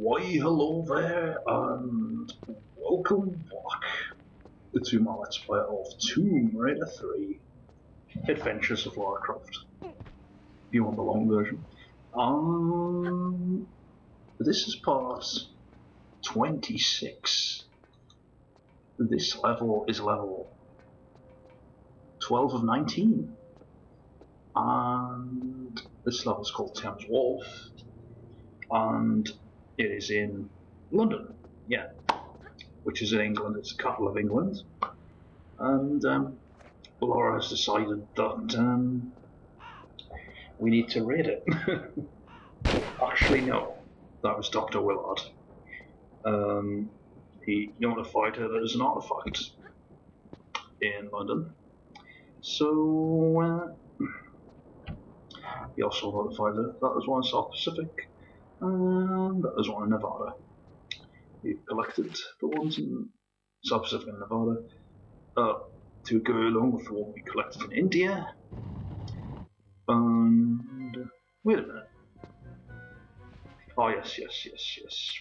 Why, hello there, and welcome back to my Let's Play of Tomb Raider 3 Adventures of Lara Croft. If you want the long version. This is part 26. This level is level 12 of 19. And this level is called Thames Wharf. And it is in London, yeah, which is in England. It's the capital of England, and Lara has decided that we need to raid it. Actually, no, that was Dr. Willard. He notified her there's an artifact in London, so he also notified her that there's one in South Pacific. And there's one in Nevada. We've collected the ones in South Pacific and Nevada to go along with the one we collected in India. And wait a minute. Oh yes,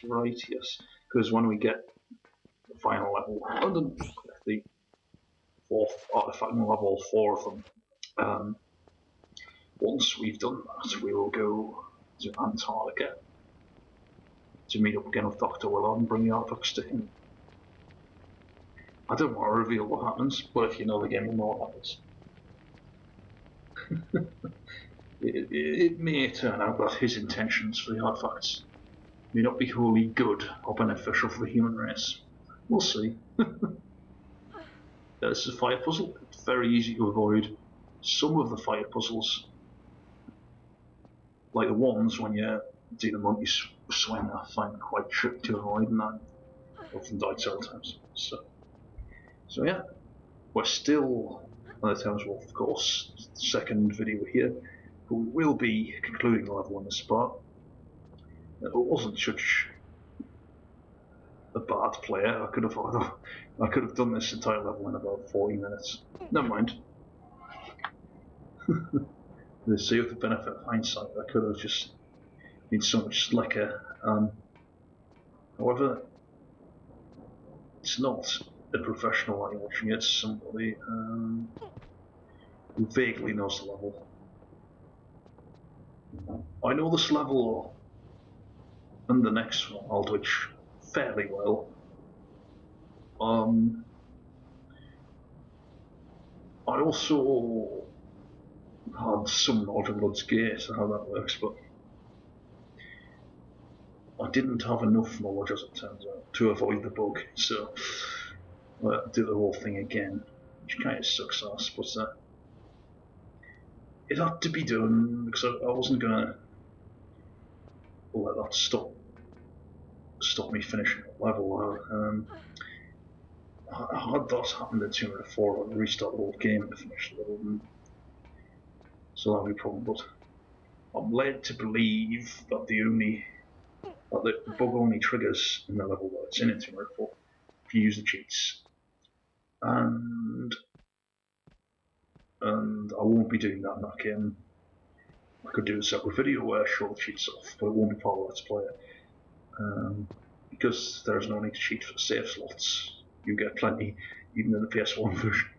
right, yes. Because when we get the final level, London, the fourth artifact, we'll have all 4 of them. Once we've done that, we will go to Antarctica to meet up again with Dr. Willard and bring the artifacts to him. I don't want to reveal what happens, but if you know the game, you know what happens. it may turn out that his intentions for the artifacts may not be wholly good or beneficial for the human race. We'll see. This is a fire puzzle. It's very easy to avoid some of the fire puzzles, like the ones when you do the monkey swing. I find quite tricky to avoid, and I often died several times. So yeah, we're still on the Thames Wharf, of course. Second video here, but we will be concluding the level on this part. It wasn't such a bad player. I could have done this entire level in about 40 minutes. Never mind. To see with the benefit of hindsight, I could have just been so much slicker. However, it's not a professional I'm watching, it's somebody who vaguely knows the level. I know this level and the next one, Aldwych, fairly well. I also had some knowledge of Blood's Gate and how that works, but I didn't have enough knowledge, as it turns out, to avoid the bug, so I do the whole thing again, which kind of sucks ass, but it had to be done because I wasn't gonna let that stop me finishing the level. Had that happened in Tomb Raider 4, I'd restart the whole game to finish the level, so that would be a problem, but I'm led to believe that the bug only triggers in the level that it's in Tomb Raider 4 if you use the cheats. And I won't be doing that in that game. I could do a separate video where I show the cheats off, but it won't be part of Let's Play. Because there's no need to cheat for the save slots. You get plenty, even in the PS1 version.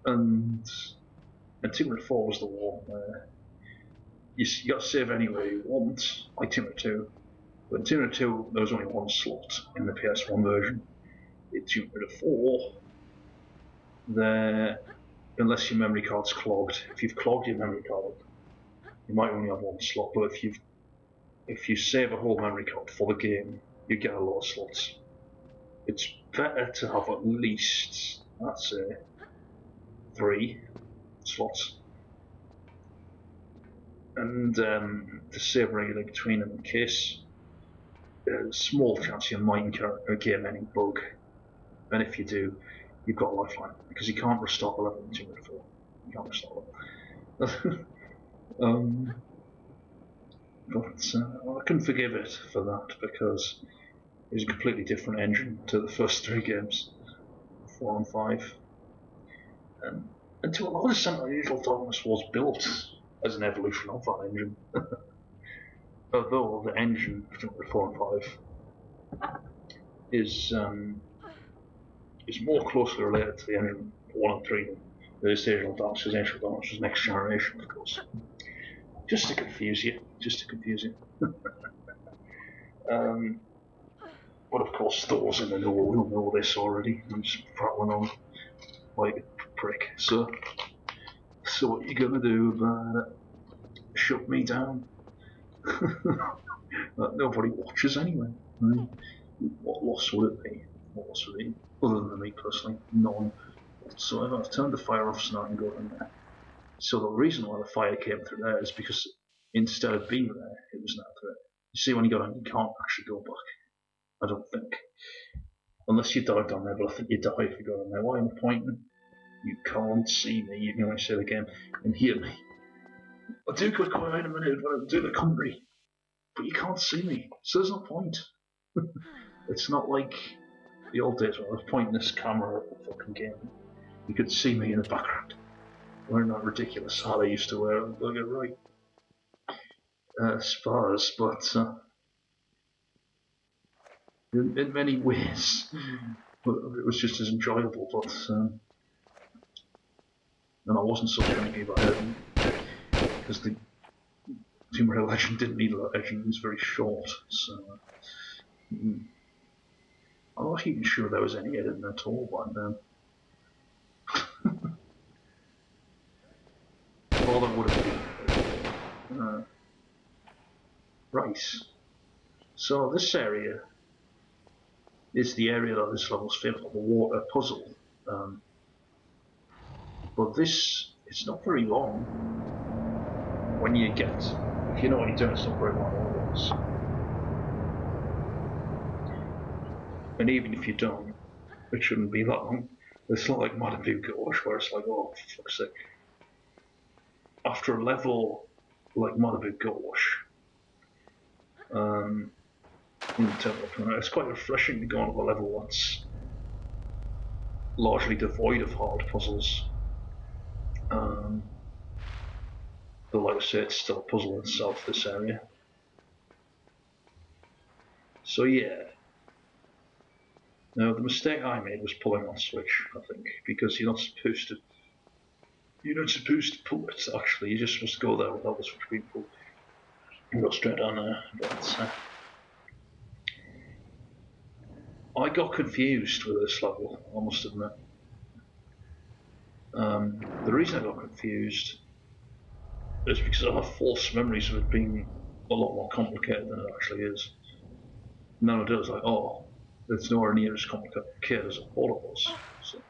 And Tomb Raider 4 was the one where you got to save anywhere you want, like Tomb Raider 2. But in Tomb Raider 2, there was only one slot in the PS1 version. In Tomb Raider 4, unless your memory card's clogged, if you've clogged your memory card, you might only have one slot, but if you save a whole memory card for the game, you get a lot of slots. It's better to have at least, I'd say, 3 slots. And to save regularly between them in case there's a small chance you might encounter a game-ending bug. And if you do, you've got a lifeline, because you can't restart the level in Tomb Raider 4. You can't restart it. But I can forgive it for that, because it's a completely different engine to the first 3 games, 4 and 5. And to a lot of extent, Unusual Darkness was built as an evolution of that engine. Although the engine for Tomb Raider 4 and 5 is more closely related to the engine 1 and 3 than the Ancient Darkness, because Ancient Darkness was Next Generation, of course. Just to confuse you. But of course, those in the know will know this already. I'm just prattling on like a prick. So what are you gonna do about it? Shut me down? Nobody watches anyway. Right? What loss would it be? What loss would it be? Other than me personally, none whatsoever. I've turned the fire off so now I can go in there. So the reason why the fire came through there is because instead of being there, it was now through it. You see, when you go down, you can't actually go back. I don't think. Unless you dive down there, but I think you die if you go down there. Why am I pointing? You can't see me, even when I say the game, and hear me. I do go quiet in a minute when I do the commentary, but you can't see me, so there's no point. It's not like the old days when I was pointing this camera at the fucking game. You could see me in the background, wearing that ridiculous hat I used to wear. I'll get right. Spars, but in many ways, it was just as enjoyable. But and I wasn't so finicky about it because the Tomb Raider Legend didn't need a lot of edging. It was very short, so I'm not even sure there was any editing at all back then. All there would have been. Right. So this area is the area that this level's famous for, the water puzzle. But this, it's not very long when you get, if you know what you're doing, it's not very long always. And even if you don't, it shouldn't be that long. It's not like Madame Gouache where it's like, oh, for fuck's sake. After a level like Madame Gouache, it's quite refreshing to go on a level that's largely devoid of hard puzzles. But like I say, it's still a puzzle itself, this area. So yeah. Now the mistake I made was pulling that switch, I think, because you're not supposed to pull it, actually. You're just supposed to go there without the switch being pulled. You go straight down there. But I got confused with this level, I must admit. The reason I got confused is because I have false memories of it being a lot more complicated than it actually is. Nowadays, it was like, oh, it's nowhere near as complicated as I thought it was. So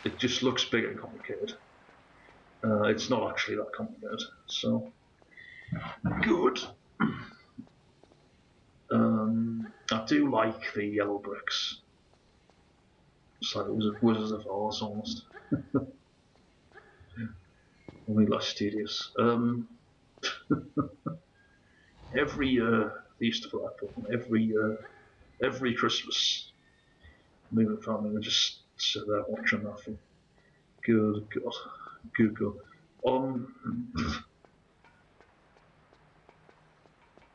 it just looks big and complicated. It's not actually that complicated, so good. I do like the yellow bricks. It's like Wizards of Oz almost. Only less tedious. Every year, they used to put that button. Every Christmas, me and my family would just sit there watching that thing. Good God.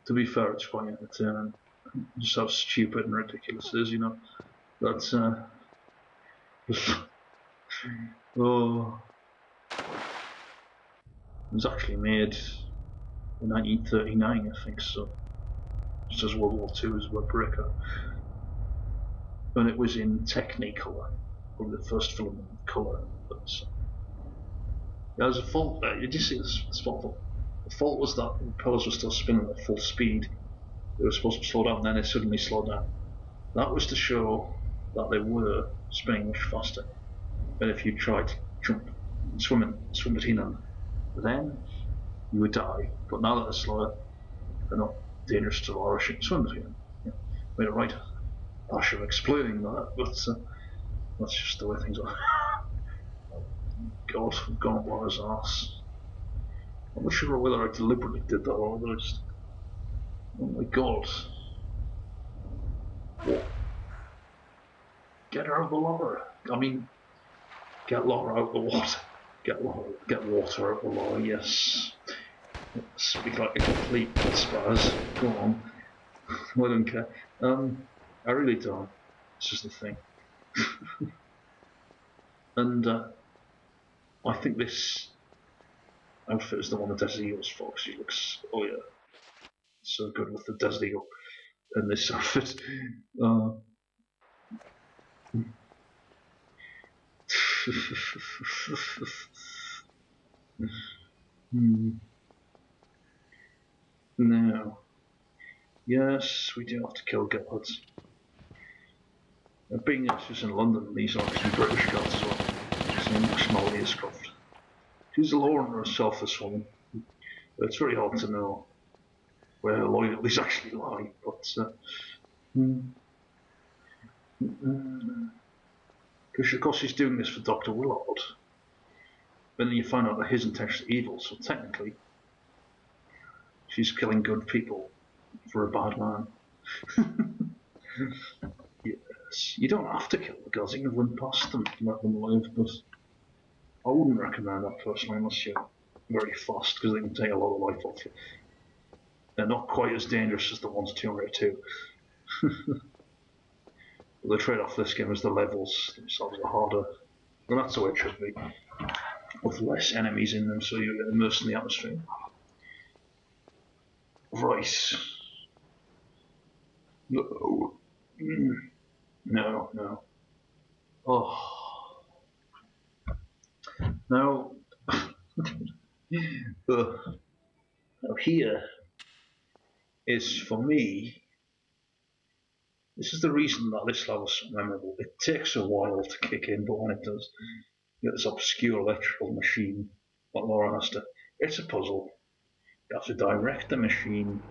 To be fair, it's quite entertaining. Just how stupid and ridiculous it is, you know. That's oh, it was actually made in 1939, I think, so just as World War II as Webreaker. And it was in Technicolor, probably the first film in colour. But there's a fault there. You just see this fault. The fault was that the propellers were still spinning at full speed. They were supposed to slow down, then they suddenly slowed down. That was to show that they were spinning much faster. And if you tried to swim between them, then you would die. But now that they're slower, they're not dangerous to Lara. She can swim between them. Yeah. Made it right. I should have explaining that, but that's just the way things are. God, I've gone up Lara's ass. I'm not sure whether I deliberately did that or whether I just. Oh my God. What? Get her out of the Lara. I mean, get Lara out of the water. Get water out of the Lara, yes. Speak like a complete spaz. Go on. I don't care. I really don't. This is the thing. And I think this outfit is the one the Desert Eagle's for, because she looks, oh yeah, so good with the Desert Eagle in this outfit. Now, yes, we do have to kill guards. Being actually in London, these are actually British guards as well. So nationality is Croft. She's a law unto herself, this woman. But it's very hard to know where her loyalties actually lie. But because of course she's doing this for Dr. Willard. But then you find out that his intentions are evil, so technically she's killing good people for a bad man. Yes, you don't have to kill the guards, you can run past them and let them live, but I wouldn't recommend that personally unless you're very fast, because they can take a lot of life off you. They're not quite as dangerous as the ones 202. The trade-off this game is the levels themselves are harder, and that's the way it should be, with less enemies in them, so you get immersed in the atmosphere. Right. No. No, no. Oh. Now, now here is, for me, this is the reason that this level is so memorable. It takes a while to kick in, but when it does, you get this obscure electrical machine that Lara has to. It's a puzzle. You have to direct the machine.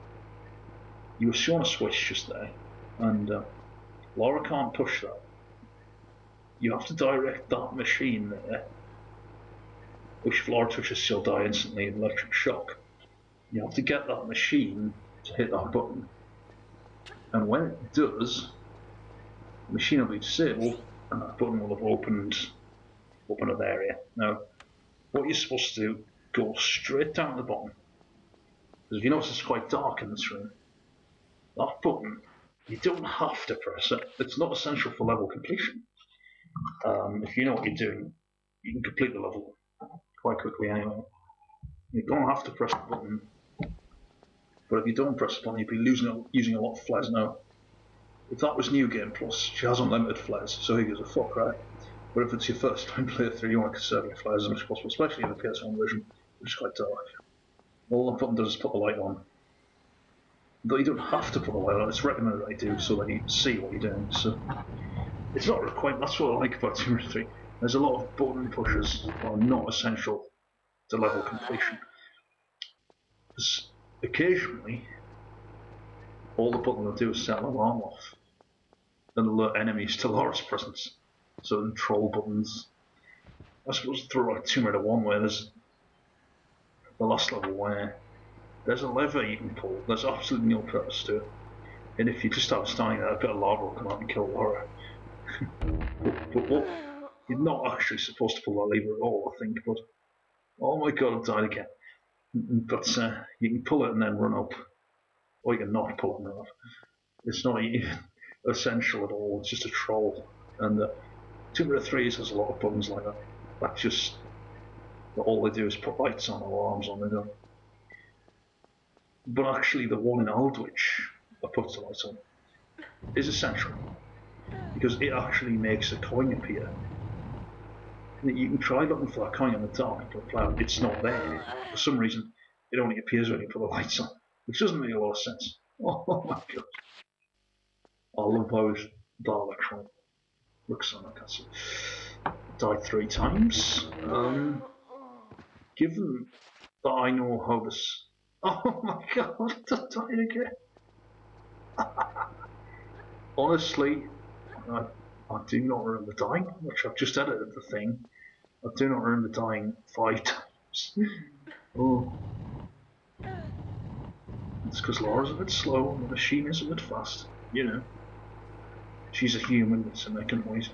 You were shown a switch just there, and Lara can't push that. You have to direct that machine there, which if Lara touches, she'll die instantly in electric shock. You have to get that machine to hit that button, and when it does, the machine will be disabled, and that button will have opened up another area. Now, what you're supposed to do, go straight down to the bottom, because if you notice it's quite dark in this room. That button, you don't have to press it. It's not essential for level completion. If you know what you're doing, you can complete the level quite quickly anyway. You don't have to press the button, but if you don't press the button, you'll be using a lot of flares. Now, if that was New Game Plus, she has unlimited flares, so who gives a fuck, right? But if it's your first time playthrough, you want to conserve your flares as much as possible, especially in the PS1 version, which is quite dark. All the button does is put the light on. Though you don't have to put the light on, it's recommended that you do so that you see what you're doing. So it's not a requirement. That's what I like about 203. There's a lot of button pushes that are not essential to level completion. Because occasionally, all the button will do is set an alarm off and alert enemies to Lara's presence. So then troll buttons. I suppose through like Tomb Raider 1 where there's the last level where there's a lever you can pull. There's absolutely no purpose to it. And if you just start standing there, a bit of lava will come out and kill Lara. but what, you're not actually supposed to pull that lever at all, I think. But oh my god, I've died again. But you can pull it and then run up, or you can not pull it and run up. It's not essential at all. It's just a troll. And Tomb Raider 3 has a lot of buttons like that. That's just all they do is put lights on, alarms on. They don't. But actually, the one in Aldwych that puts the lights on is essential because it actually makes a coin appear. You can try looking for that coin in the dark, but it's not there. For some reason, it only appears when you put the lights on, which doesn't make a lot of sense. Oh my god. I love how Dalek looks on that castle. Died 3 times. Given that I know how this. Oh my god, I died again. Honestly, I do not remember dying, which I've just edited the thing. I do not remember dying 5 times. Oh. It's because Lara's a bit slow and the machine is a bit fast. You know. She's a human, it's a mechanoid.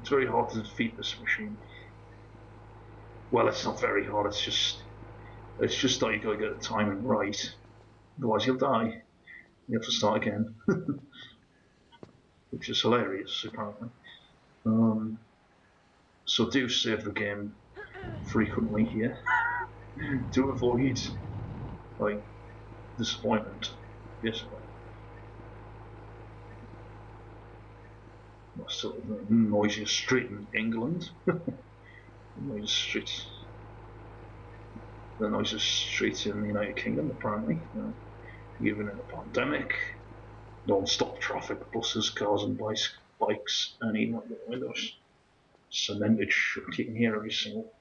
It's very hard to defeat this machine. Well, it's not very hard, it's just that you gotta get the timing right. Otherwise you'll die. You have to start again, which is hilarious, apparently. So do save the game frequently here to avoid like disappointment, basically. That's sort of the noisiest street in England. Noisiest street. The noisiest street in the United Kingdom, apparently. Even in a pandemic, non-stop traffic, buses, cars, and bikes, and even the windows cemented shut. You can hear every single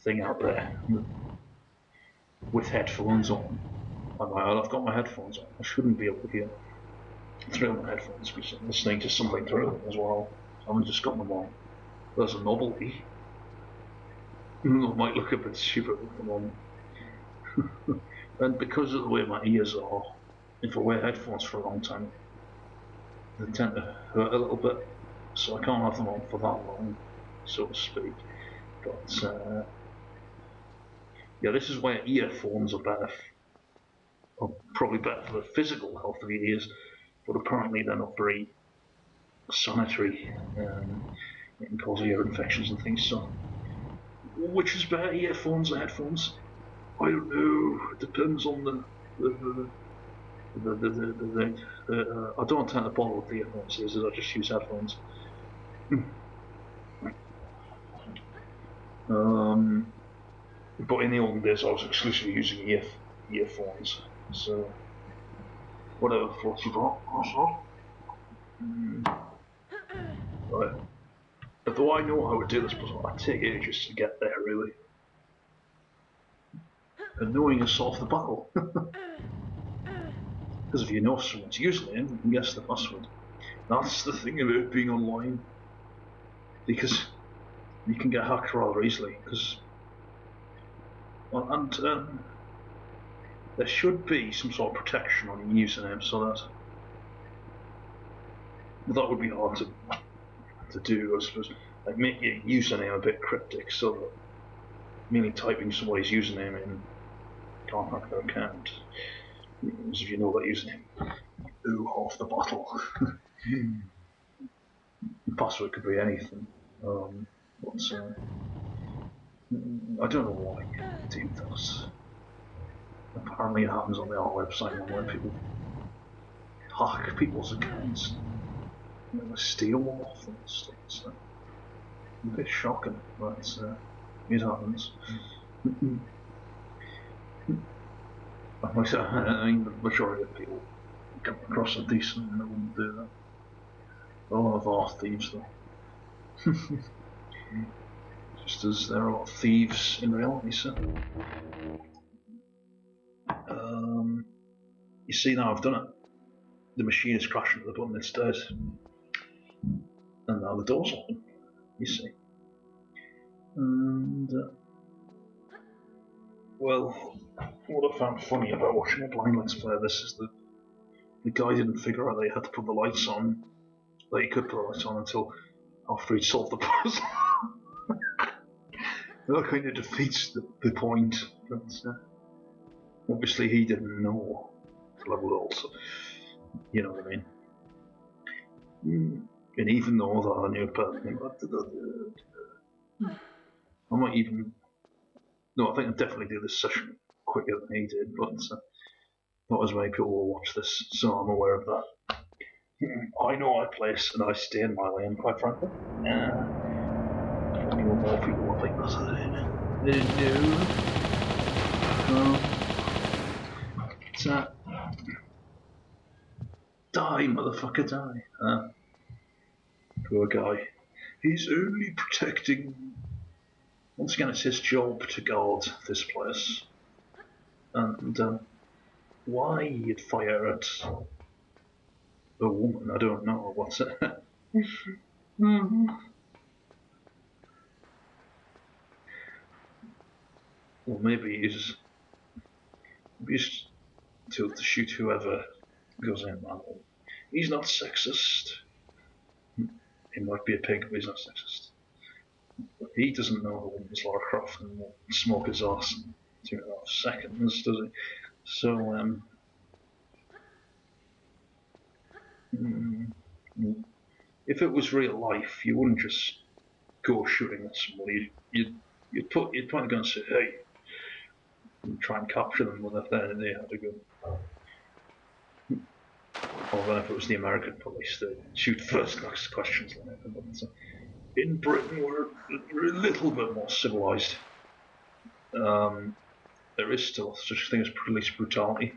thing out there with headphones on. I've got my headphones on. I shouldn't be able to hear through my headphones because I'm listening to something through them as well. I haven't just got them on. There's a novelty. It might look a bit stupid with them on. And because of the way my ears are, if I wear headphones for a long time, they tend to hurt a little bit, so I can't have them on for that long, so to speak. But yeah, this is where earphones are better, or probably better for the physical health of your ears, but apparently they're not very sanitary. It can cause ear infections and things. So, which is better, earphones or headphones? I don't know. It depends on I don't tend to bother with the earphones these days. I just use headphones. But in the olden days, I was exclusively using earphones. So, whatever thoughts you got, right. Although I know how to do this, but I take ages to get there, really. And knowing is half the battle. Because if you know someone's username, you can guess the password. That's the thing about being online. Because you can get hacked rather easily. And there should be some sort of protection on your username, so that would be hard to do, I suppose. Like make your username a bit cryptic, so that merely typing somebody's username in can't hack their account. Because if you know that username, half the battle. The password could be anything. I don't know why you do that. Apparently it happens on the art website now where people hack people's accounts and steal them off them and stuff. It's a bit shocking, but it happens. I mean, the majority of people come across a decent and they wouldn't do that. A lot of our thieves, though. Just as there are a lot of thieves in reality, so. You see now I've done it. The machine is crashing into the button instead. And now the door's open, you see. And, well, what I found funny about watching a blind Let's Play this is that the guy didn't figure out that he had to put the lights on, that he could put the lights on until after he'd solved the puzzle. That kind of defeats the point. But, obviously he didn't know the level also. You know what I mean? And even though that I knew perfectly, I might even. No, I think I'd definitely do this session quicker than he did, but not as many people will watch this, so I'm aware of that. I know my place and I stay in my lane, quite frankly. Plenty more people will think that's they didn't know. Die, motherfucker, die. Poor guy. He's only protecting. Once again, it's his job to guard this place. And why he'd fire at a woman, I don't know. What's it? Well, maybe he's to shoot whoever goes in that way. He's not sexist. He might be a pig, but he's not sexist. But he doesn't know the woman's Lara Croft and will smoke his ass in 2.5 seconds, does he? So, Mm, if it was real life, you wouldn't just go shooting at somebody. You'd point a gun and say, "Hey," and try and capture them with if they had a gun. Or then if it was the American police, they'd shoot first, ask questions like that. But in Britain, we're a little bit more civilized. There is still such a thing as police brutality.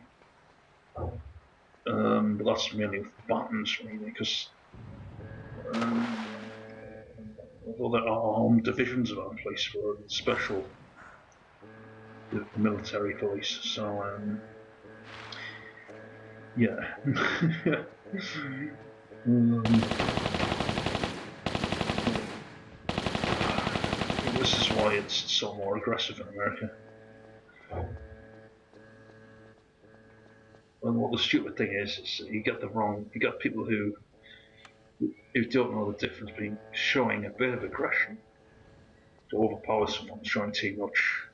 But that's mainly with batons, really, because although there are armed divisions of our police, we're special military police, so yeah. This is why it's so more aggressive in America. And what the stupid thing is you get people who don't know the difference between showing a bit of aggression to overpower someone, showing too much,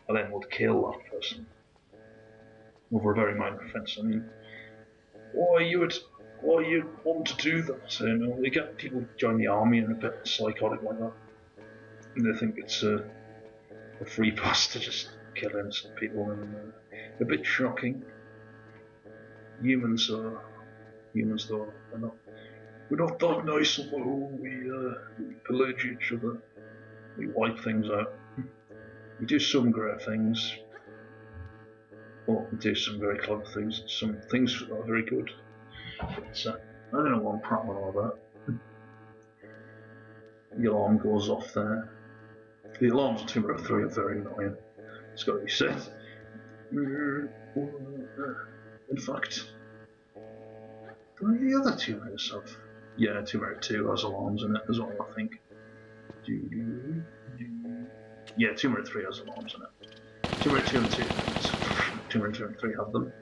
and then would kill that person over a very minor offence. I mean, why you want to do that? You know, you get people who join the army and a bit psychotic like that, and they think it's a free pass to just kill innocent people, and a bit shocking. Humans though, are not. We're not that nice, although we pillage each other. We wipe things out. We do some great things. Well, we do some very clever things. Some things are very good. But I don't know what I'm prattling on about. The alarm goes off there. The alarms on Tomb Raider 3 are very annoying. It's got to be said. In fact, do the other Tomb Raiders have? Yeah, Tomb Raider 2 has alarms in it as well, I think. Yeah, Tomb Raider 3 has alarms in it. Tomb Raider 2 and 2, Tomb Raider 2 and 3 have them.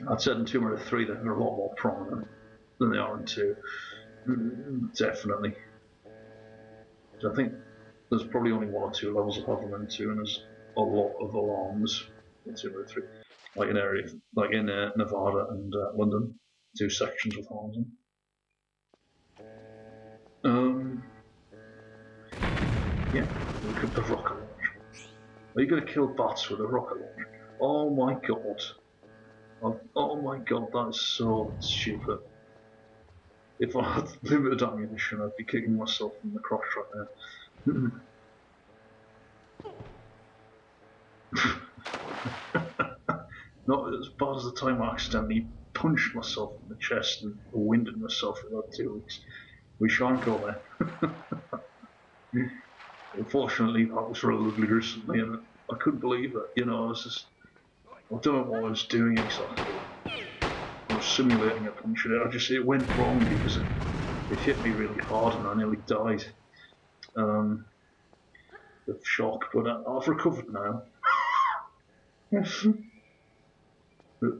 I'd said in Tomb Raider 3 that they're a lot more prominent than they are in 2. Definitely. So I think there's probably only 1 or 2 levels that have them in 2, and there's a lot of alarms in Tomb Raider 3. Like in Nevada and London, 2 sections with alarms in. Yeah, look at the rocket launcher. Are you going to kill bats with a rocket launcher? Oh my god. Oh my god, that is so stupid. If I had limited ammunition, I'd be kicking myself in the crotch right now. Not as bad as the time I accidentally punched myself in the chest and winded myself for about 2 weeks. We shan't go there. Unfortunately, that was relatively recently, and I couldn't believe it. You know, I don't know what I was doing exactly. I was simulating a punch, and it went wrong because it hit me really hard, and I nearly died. Of shock, but I've recovered now.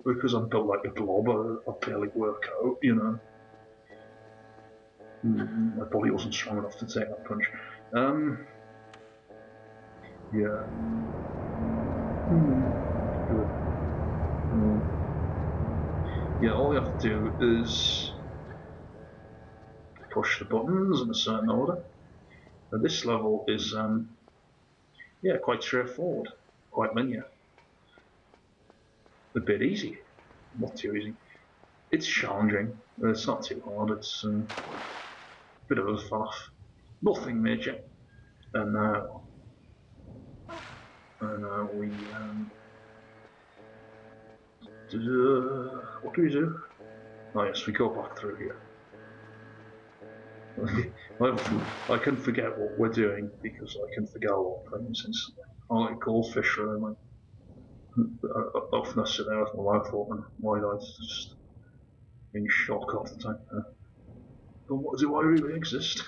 Because I'm built like a blob, I barely work out, you know. My body wasn't strong enough to take that punch. Yeah. Good. Yeah, all you have to do is push the buttons in a certain order. And this level is, yeah, quite straightforward, quite linear. A bit easy, not too easy. It's challenging, but it's not too hard. It's a bit of a faff. Nothing major. And now we what do we do? Oh yes, we go back through here. I can forget what we're doing because I can forget a lot of things instantly. I'm like a goldfish, and like often I sit there with my mouth open, wide-eyed, just in shock half the time. But what do I really exist?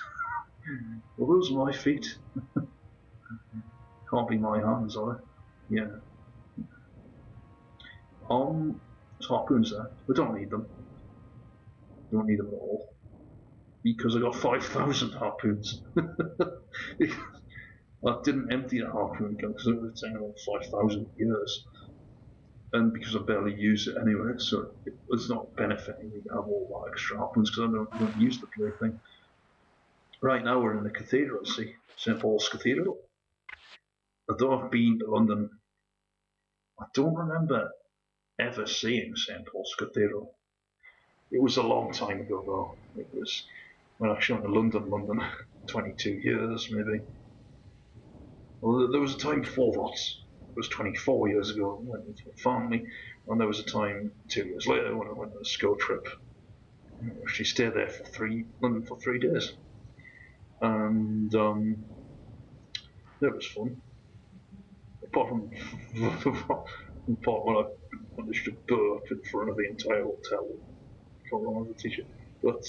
Well, those are my feet. Can't be my hands, are they? Yeah. Harpoons there. We don't need them. We don't need them at all. Because I got 5,000 harpoons. I didn't empty a harpoon gun because it would have taken about 5,000 years. and because I barely use it anyway, so it's not benefiting me to have all that extra happens because I don't use the bloody thing. Right now we're in the cathedral, see? St. Paul's Cathedral. Although I've been to London, I don't remember ever seeing St. Paul's Cathedral. It was a long time ago though. It was when I went to London, 22 years maybe. Well, there was a time before that. It was 24 years ago. I went with my family, and there was a time 2 years later when I went on a school trip. I actually stayed there for London for 3 days, and it was fun. Apart from the part when I managed to burp in front of the entire hotel. I can't remember the teacher, but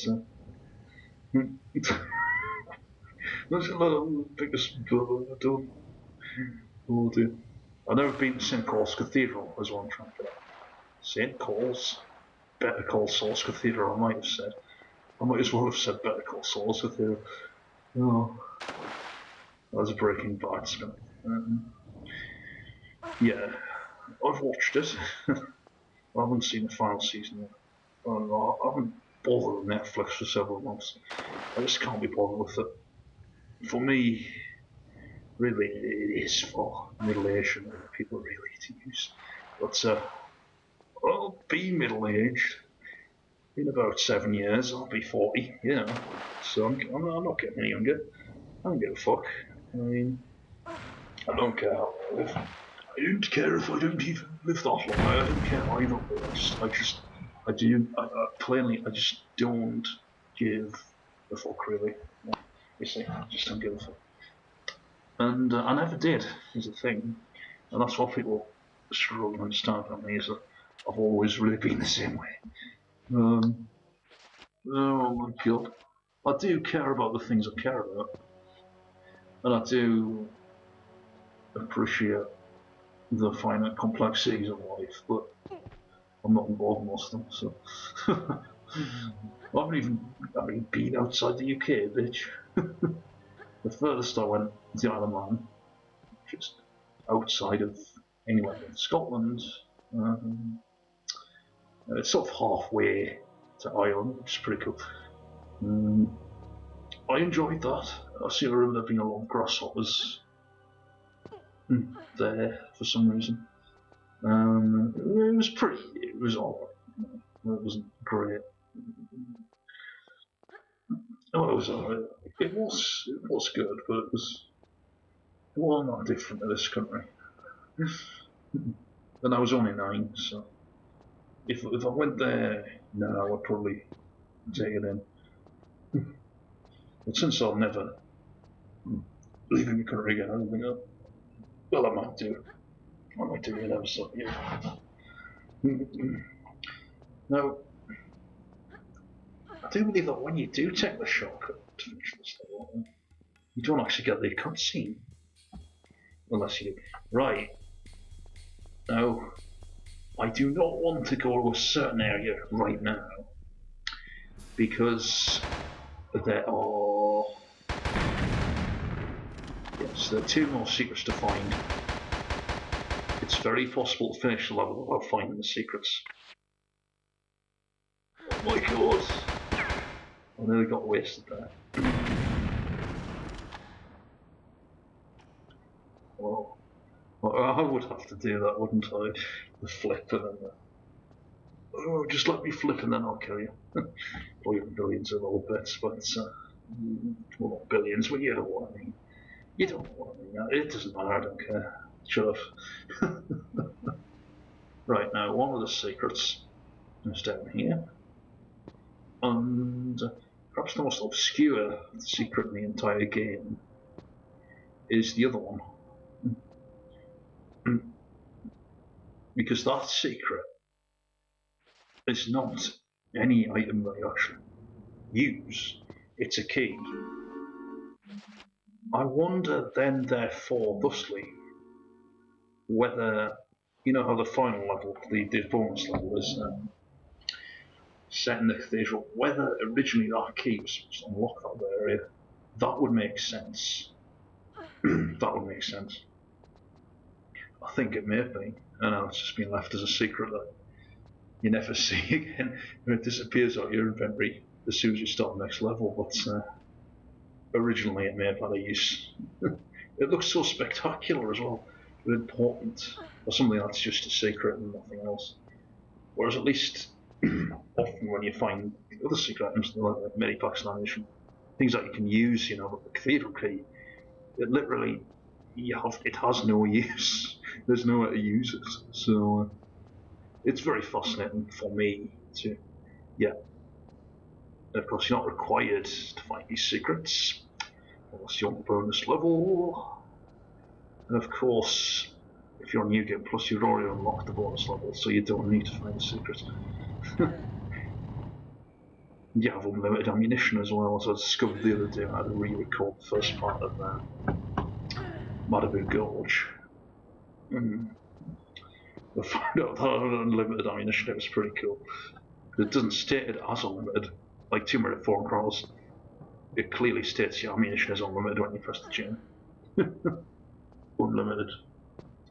that's the biggest burp I've done. Oh dear. I've never been to St. Paul's Cathedral, is what I'm trying to get at. St. Paul's, Better Call Saul's Cathedral, I might have said. I might as well have said Better Call Saul's Cathedral. Oh, that was a Breaking Bad spin. Yeah, I've watched it. I haven't seen the final season yet. I haven't bothered with Netflix for several months. I just can't be bothered with it. For me, really, it is for middle-aged and people really to use. But I'll be middle-aged. In about 7 years, I'll be 40, you know. So I'm not getting any younger. I don't give a fuck. I mean, I don't care how I live. I don't care if I don't even live that long. I don't care either. I just don't give a fuck, really. You see, I just don't give a fuck. And I never did, is the thing. And that's what people struggle to understand about me, is that I've always really been the same way. Oh my god. I do care about the things I care about. And I do appreciate the finite complexities of life, but I'm not involved in most of them, so. I haven't been outside the UK, bitch. The furthest I went was the Isle of Man, just outside of England and Scotland. It's sort of halfway to Ireland, which is pretty cool. I enjoyed that. I seem to remember there being a lot of grasshoppers there for some reason. It was alright. It wasn't great. Oh, it was alright. It was good, but it wasn't that different to this country. And I was only 9, so if I went there now, I'd probably take it in. But since I'll never leaving the country again, I don't think well, I might do. You never saw. Yeah. Now, I do believe that when you do take the shortcut to finish this level, you don't actually get the cutscene. Unless you do. Right. Now, I do not want to go to a certain area right now, because there are... Yes, there are 2 more secrets to find. It's very possible to finish the level without finding the secrets. Oh my god! I nearly got wasted there. Well, I would have to do that, wouldn't I? The flip and then oh, just let me flip and then I'll kill you. Or even billions of little bits, but well, not billions, but you know what I mean. You don't know what I mean. It doesn't matter, I don't care. Shut up. Right, now, one of the secrets is down here. And perhaps the most obscure secret in the entire game is the other one. Because that secret is not any item that you actually use, it's a key. I wonder then, therefore, thusly, whether, you know how the final level, the bonus level is set in the cathedral, whether originally that key was supposed to unlock that area, that would make sense. That would make sense. I think it may be. I know it's just been left as a secret that you never see again. It disappears out of your inventory as soon as you start the next level, but originally it may have had a use. It looks so spectacular as well, but important, or something that's just a secret and nothing else. Whereas at least often when you find other secret items like medipacks and ammunition, things that you can use, you know, like the cathedral key, it literally it has no use. There's nowhere to use it, so it's very fascinating for me to, yeah. And of course, you're not required to find these secrets unless you're on the bonus level. And of course, if you're on New Game Plus, you've already unlocked the bonus level, so you don't need to find the secret. You have unlimited ammunition as well, as I discovered the other day. I had to re-record the first part of Malibu Gorge. I found out that I had unlimited ammunition. It was pretty cool. It doesn't state it as unlimited, like Tomb Raider 4 and Chronicles. It clearly states your ammunition is unlimited when you press the chain. Unlimited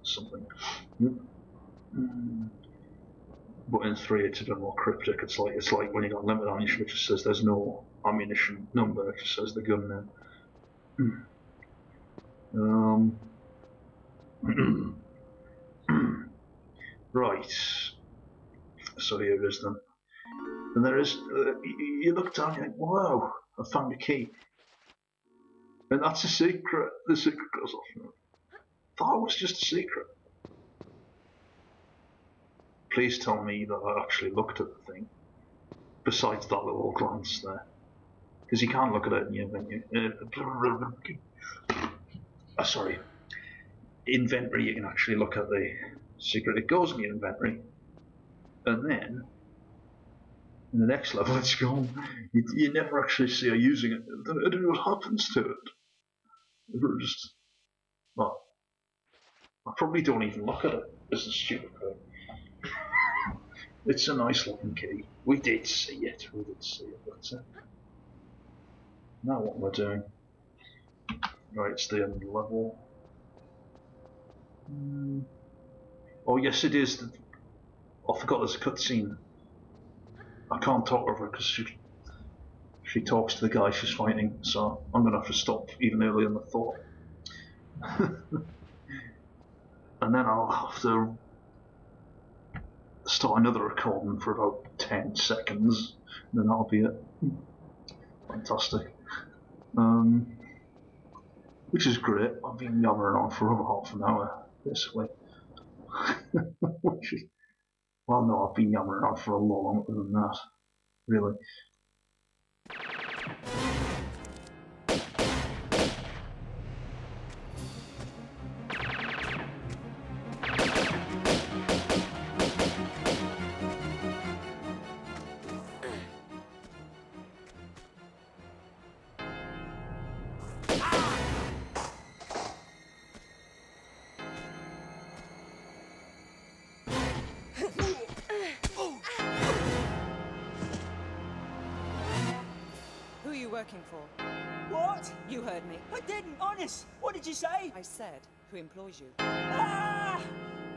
something. But in 3 it's a bit more cryptic. It's like when you got limited ammunition, it just says there's no ammunition number, it just says the gun name. Right. So here it is then. And there is, you look down, you're like, wow, I found a key. And that's a secret. The secret goes off. That was just a secret. Please tell me that I actually looked at the thing, besides that little glance there. Because you can't look at it in your menu. Sorry. Inventory, you can actually look at the secret. It goes in your inventory. And then, in the next level, it's gone. You never actually see her using it. I don't know what happens to it. Just, well, I probably don't even look at it. This is stupid thing. It's a nice looking key. We did see it, but now what am I doing? Right, it's the end of the level. Oh yes, it is. I forgot there's a cutscene. I can't talk over her because she talks to the guy she's fighting, so I'm going to have to stop even earlier than I thought. And then I'll have to start another recording for about 10 seconds, and then that'll be it. Fantastic. Which is great. I've been yammering on for over half an hour, basically. Well, no, I've been yammering on for a lot longer than that, really. Working for? What? You heard me. I didn't, honest. What did you say? I said, who employs you? Ah!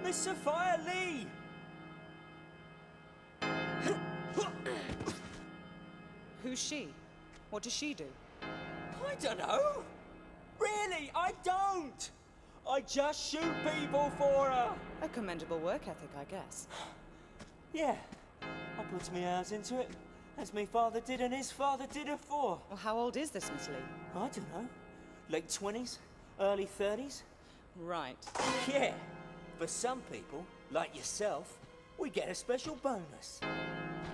Miss Sophia Lee! Who's she? What does she do? I don't know. Really, I don't. I just shoot people for her. A commendable work ethic, I guess. Yeah, I put my hours into it. As my father did and his father did it for. Well, how old is this Miss Lee? I don't know. Late 20s? Early 30s? Right. Yeah. For some people, like yourself, we get a special bonus.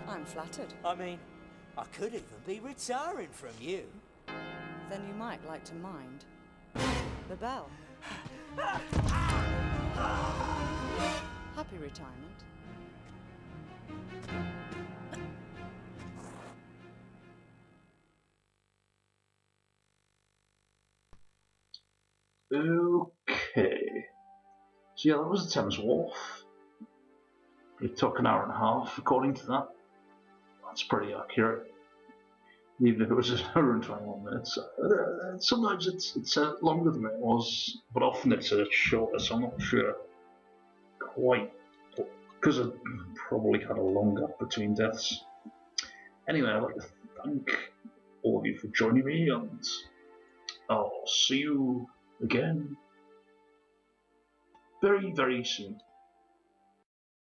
I'm flattered. I mean, I could even be retiring from you. Then you might like to mind the bell. Happy retirement. Okay. So yeah, that was the Thames Wharf. It took an hour and a half, according to that. That's pretty accurate. Even if it was an hour and 21 minutes. Sometimes it's longer than it was, but often it's shorter, so I'm not sure quite, because I probably had a long gap between deaths. Anyway, I'd like to thank all of you for joining me, and I'll see you again very, very soon.